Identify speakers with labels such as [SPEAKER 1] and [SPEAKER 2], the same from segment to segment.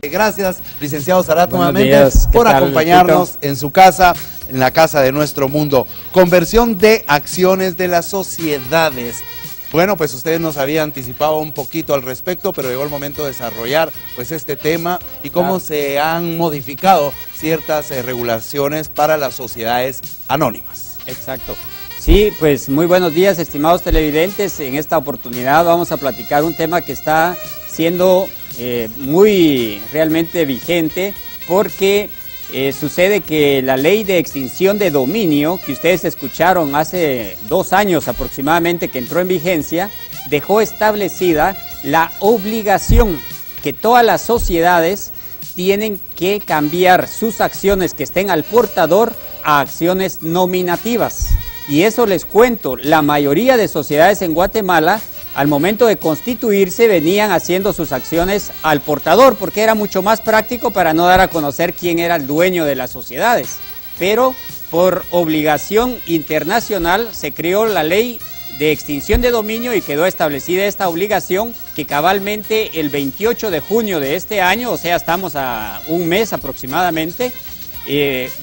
[SPEAKER 1] Gracias, licenciado Sarat,
[SPEAKER 2] Buenos
[SPEAKER 1] nuevamente
[SPEAKER 2] días.
[SPEAKER 1] por
[SPEAKER 2] ¿Qué tal,
[SPEAKER 1] acompañarnos
[SPEAKER 2] Tito?
[SPEAKER 1] en su casa, en la casa de nuestro mundo. Conversión de acciones de las sociedades. Bueno, pues ustedes nos habían anticipado un poquito al respecto, pero llegó el momento de desarrollar pues este tema y cómo se han modificado ciertas regulaciones para las sociedades anónimas.
[SPEAKER 2] Exacto. Sí, pues muy buenos días, estimados televidentes. En esta oportunidad vamos a platicar un tema que está siendo muy realmente vigente porque sucede que la ley de extinción de dominio que ustedes escucharon hace 2 años aproximadamente que entró en vigencia, dejó establecida la obligación que todas las sociedades tienen que cambiar sus acciones que estén al portador a acciones nominativas. Y eso les cuento, la mayoría de sociedades en Guatemala al momento de constituirse venían haciendo sus acciones al portador porque era mucho más práctico para no dar a conocer quién era el dueño de las sociedades. Pero por obligación internacional se creó la ley de extinción de dominio y quedó establecida esta obligación que cabalmente el 28 de junio de este año, o sea, estamos a un mes aproximadamente,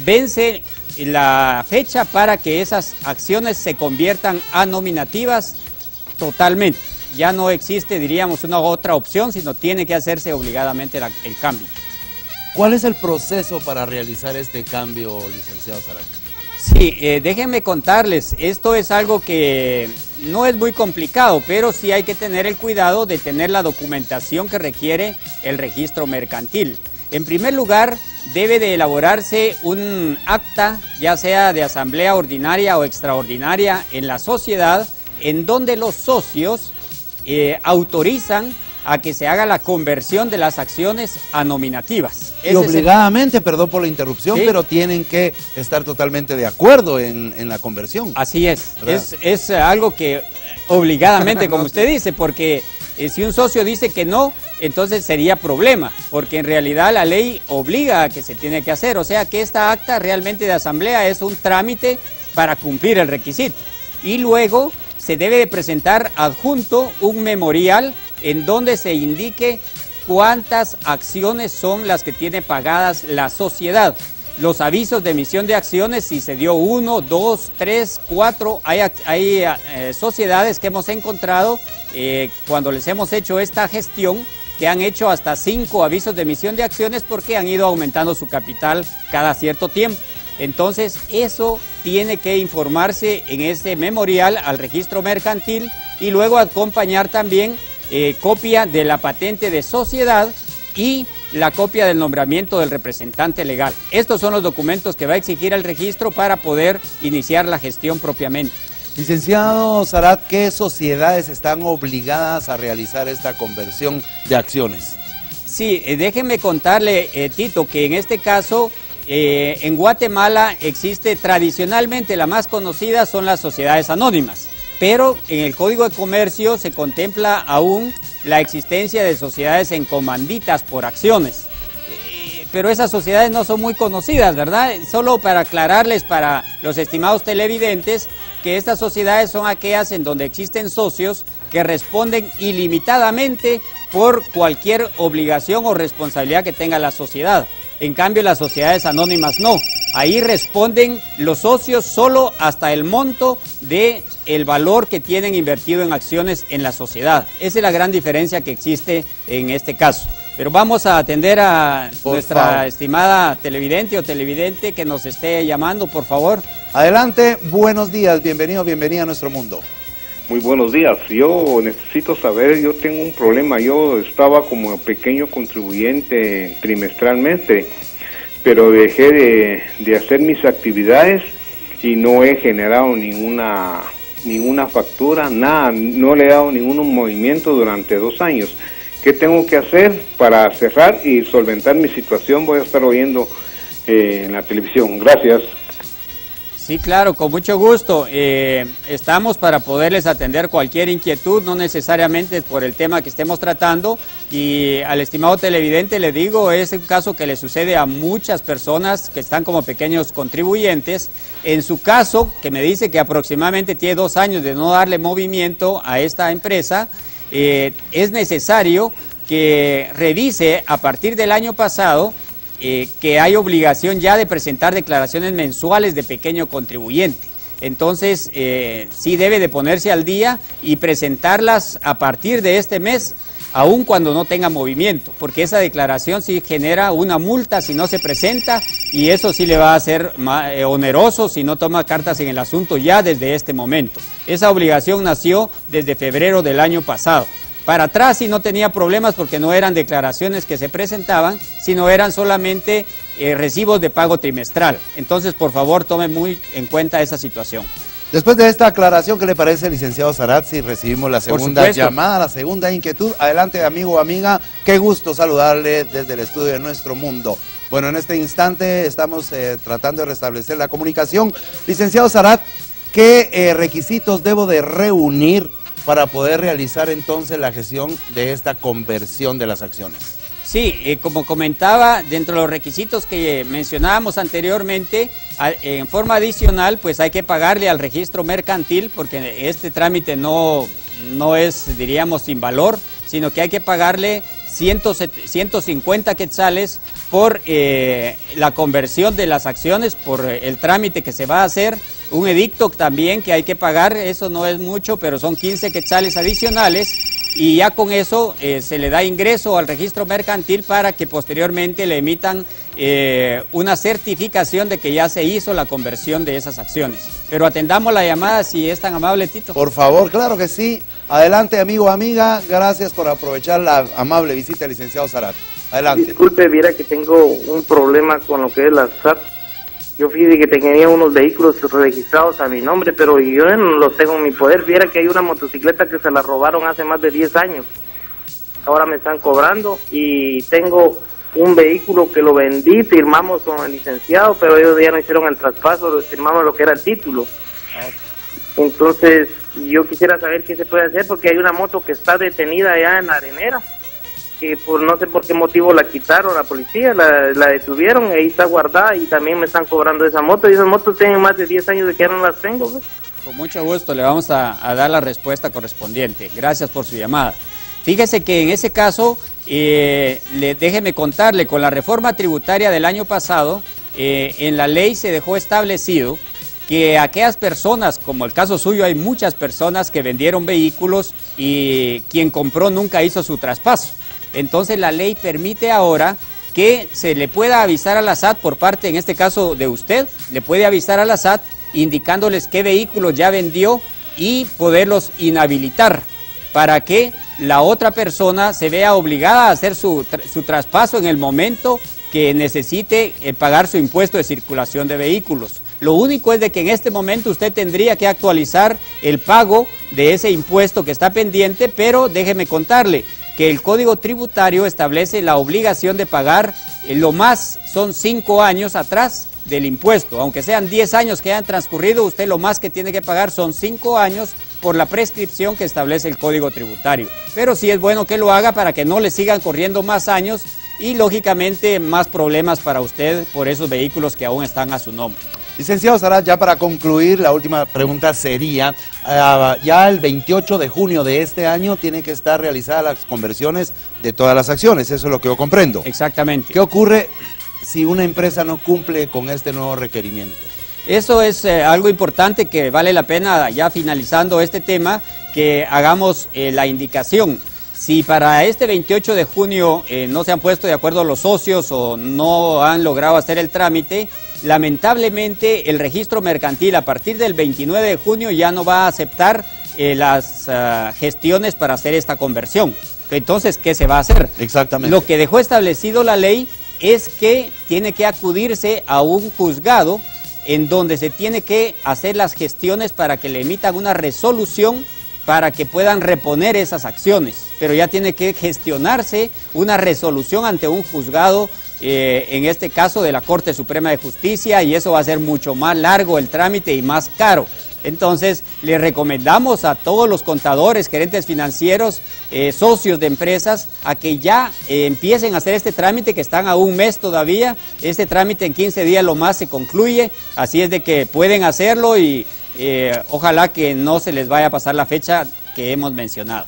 [SPEAKER 2] vence la fecha para que esas acciones se conviertan a nominativas totalmente. Ya no existe, diríamos, una otra opción, sino tiene que hacerse obligadamente el cambio.
[SPEAKER 1] ¿Cuál es el proceso para realizar este cambio, licenciado Sarat?
[SPEAKER 2] Sí, déjenme contarles, esto es algo que no es muy complicado, pero sí hay que tener el cuidado de tener la documentación que requiere el registro mercantil. En primer lugar, debe de elaborarse un acta, ya sea de asamblea ordinaria o extraordinaria en la sociedad, en donde los socios autorizan a que se haga la conversión de las acciones a nominativas.
[SPEAKER 1] Y obligadamente, perdón por la interrupción,
[SPEAKER 2] ¿sí?
[SPEAKER 1] Pero tienen que estar totalmente de acuerdo en la conversión.
[SPEAKER 2] Así es algo que obligadamente, como usted dice, porque si un socio dice que no, entonces sería problema, porque en realidad la ley obliga a que se tiene que hacer, o sea que esta acta realmente de asamblea es un trámite para cumplir el requisito. Y luego se debe de presentar adjunto un memorial en donde se indique cuántas acciones son las que tiene pagadas la sociedad. Los avisos de emisión de acciones, si se dio 1, 2, 3, 4, hay sociedades que hemos encontrado cuando les hemos hecho esta gestión que han hecho hasta 5 avisos de emisión de acciones porque han ido aumentando su capital cada cierto tiempo. Entonces eso tiene que informarse en ese memorial al registro mercantil y luego acompañar también copia de la patente de sociedad y la copia del nombramiento del representante legal. Estos son los documentos que va a exigir el registro para poder iniciar la gestión propiamente.
[SPEAKER 1] Licenciado Sarat, ¿qué sociedades están obligadas a realizar esta conversión de acciones?
[SPEAKER 2] Sí, déjenme contarle, Tito, que en este caso en Guatemala existe tradicionalmente, la más conocida son las sociedades anónimas, pero en el Código de Comercio se contempla aún la existencia de sociedades en comanditas por acciones. Pero esas sociedades no son muy conocidas, ¿verdad? Solo para aclararles para los estimados televidentes que estas sociedades son aquellas en donde existen socios que responden ilimitadamente por cualquier obligación o responsabilidad que tenga la sociedad. En cambio, las sociedades anónimas no. Ahí responden los socios solo hasta el monto del valor que tienen invertido en acciones en la sociedad. Esa es la gran diferencia que existe en este caso. Pero vamos a atender a nuestra estimada televidente o televidente que nos esté llamando, por favor.
[SPEAKER 1] Adelante, buenos días, bienvenida a nuestro mundo.
[SPEAKER 3] Muy buenos días, yo necesito saber, yo tengo un problema, yo estaba como pequeño contribuyente trimestralmente, pero dejé de hacer mis actividades y no he generado ninguna factura, nada, no le he dado ningún movimiento durante 2 años. ¿Qué tengo que hacer para cerrar y solventar mi situación? Voy a estar oyendo en la televisión. Gracias.
[SPEAKER 2] Sí, claro, con mucho gusto. Estamos para poderles atender cualquier inquietud, no necesariamente por el tema que estemos tratando. Y al estimado televidente le digo, es un caso que le sucede a muchas personas que están como pequeños contribuyentes. En su caso, que me dice que aproximadamente tiene 2 años de no darle movimiento a esta empresa, es necesario que revise a partir del año pasado que hay obligación ya de presentar declaraciones mensuales de pequeño contribuyente. Entonces, sí debe de ponerse al día y presentarlas a partir de este mes, aun cuando no tenga movimiento, porque esa declaración sí genera una multa si no se presenta y eso sí le va a ser oneroso si no toma cartas en el asunto ya desde este momento. Esa obligación nació desde febrero del año pasado. Para atrás sí no tenía problemas porque no eran declaraciones que se presentaban, sino eran solamente recibos de pago trimestral. Entonces, por favor, tome muy en cuenta esa situación.
[SPEAKER 1] Después de esta aclaración, ¿qué le parece, licenciado Sarat, si recibimos la segunda llamada, la segunda inquietud? Adelante, amigo o amiga, qué gusto saludarle desde el estudio de Nuestro Mundo. Bueno, en este instante estamos tratando de restablecer la comunicación. Licenciado Sarat, ¿qué requisitos debo de reunir para poder realizar entonces la gestión de esta conversión de las acciones?
[SPEAKER 2] Sí, como comentaba, dentro de los requisitos que mencionábamos anteriormente, en forma adicional, pues hay que pagarle al registro mercantil, porque este trámite no es, diríamos, sin valor, sino que hay que pagarle 150 quetzales por la conversión de las acciones, por el trámite que se va a hacer, un edicto también que hay que pagar, eso no es mucho, pero son 15 quetzales adicionales, y ya con eso se le da ingreso al registro mercantil para que posteriormente le emitan una certificación de que ya se hizo la conversión de esas acciones. Pero atendamos la llamada si es tan amable, Tito.
[SPEAKER 1] Por favor, claro que sí. Adelante, amigo o amiga, gracias por aprovechar la amable visita del licenciado Sarat. Adelante.
[SPEAKER 4] Disculpe, viera que tengo un problema con lo que es la SAT. Yo fíjate que tenía unos vehículos registrados a mi nombre, pero yo no los tengo en mi poder. Viera que hay una motocicleta que se la robaron hace más de 10 años. Ahora me están cobrando y tengo un vehículo que lo vendí, firmamos con el licenciado, pero ellos ya no hicieron el traspaso, firmamos lo que era el título. Entonces, yo quisiera saber qué se puede hacer, porque hay una moto que está detenida allá en la Arenera, que por no sé por qué motivo la quitaron la policía, la detuvieron, ahí está guardada y también me están cobrando esa moto, y esas motos tienen más de 10 años de que ya no las tengo, ¿ves?
[SPEAKER 2] Con mucho gusto le vamos a dar la respuesta correspondiente. Gracias por su llamada. Fíjese que en ese caso, déjeme contarle, con la reforma tributaria del año pasado, en la ley se dejó establecido que aquellas personas, como el caso suyo, hay muchas personas que vendieron vehículos y quien compró nunca hizo su traspaso. Entonces la ley permite ahora que se le pueda avisar a la SAT por parte, en este caso de usted, le puede avisar a la SAT indicándoles qué vehículos ya vendió y poderlos inhabilitar para que la otra persona se vea obligada a hacer su traspaso en el momento que necesite pagar su impuesto de circulación de vehículos. Lo único es de que en este momento usted tendría que actualizar el pago de ese impuesto que está pendiente, pero déjeme contarle que el Código Tributario establece la obligación de pagar lo más son 5 años atrás del impuesto. Aunque sean 10 años que hayan transcurrido, usted lo más que tiene que pagar son 5 años por la prescripción que establece el Código Tributario. Pero sí es bueno que lo haga para que no le sigan corriendo más años y lógicamente más problemas para usted por esos vehículos que aún están a su nombre.
[SPEAKER 1] Licenciado Sarat, ya para concluir, la última pregunta sería, ya el 28 de junio de este año tienen que estar realizadas las conversiones de todas las acciones, eso es lo que yo comprendo.
[SPEAKER 2] Exactamente.
[SPEAKER 1] ¿Qué ocurre si una empresa no cumple con este nuevo requerimiento?
[SPEAKER 2] Eso es algo importante que vale la pena, ya finalizando este tema, que hagamos la indicación. Si para este 28 de junio no se han puesto de acuerdo los socios o no han logrado hacer el trámite, lamentablemente el registro mercantil a partir del 29 de junio ya no va a aceptar las gestiones para hacer esta conversión. Entonces, ¿qué se va a hacer?
[SPEAKER 1] Exactamente.
[SPEAKER 2] Lo que dejó establecido la ley es que tiene que acudirse a un juzgado en donde se tiene que hacer las gestiones para que le emitan una resolución para que puedan reponer esas acciones, pero ya tiene que gestionarse una resolución ante un juzgado, en este caso de la Corte Suprema de Justicia, y eso va a ser mucho más largo el trámite y más caro. Entonces, le recomendamos a todos los contadores, gerentes financieros, socios de empresas, a que ya empiecen a hacer este trámite, que están a un mes todavía. Este trámite en 15 días lo más se concluye, así es de que pueden hacerlo y ojalá que no se les vaya a pasar la fecha que hemos mencionado.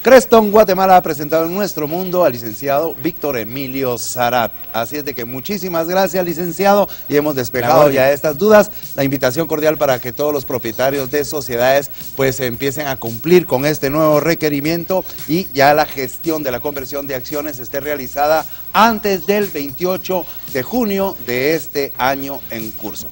[SPEAKER 1] Creston Guatemala ha presentado en Nuestro Mundo al licenciado Víctor Emilio Sarat. Así es de que muchísimas gracias, licenciado, y hemos despejado ya estas dudas. La invitación cordial para que todos los propietarios de sociedades pues empiecen a cumplir con este nuevo requerimiento y ya la gestión de la conversión de acciones esté realizada antes del 28 de junio de este año en curso.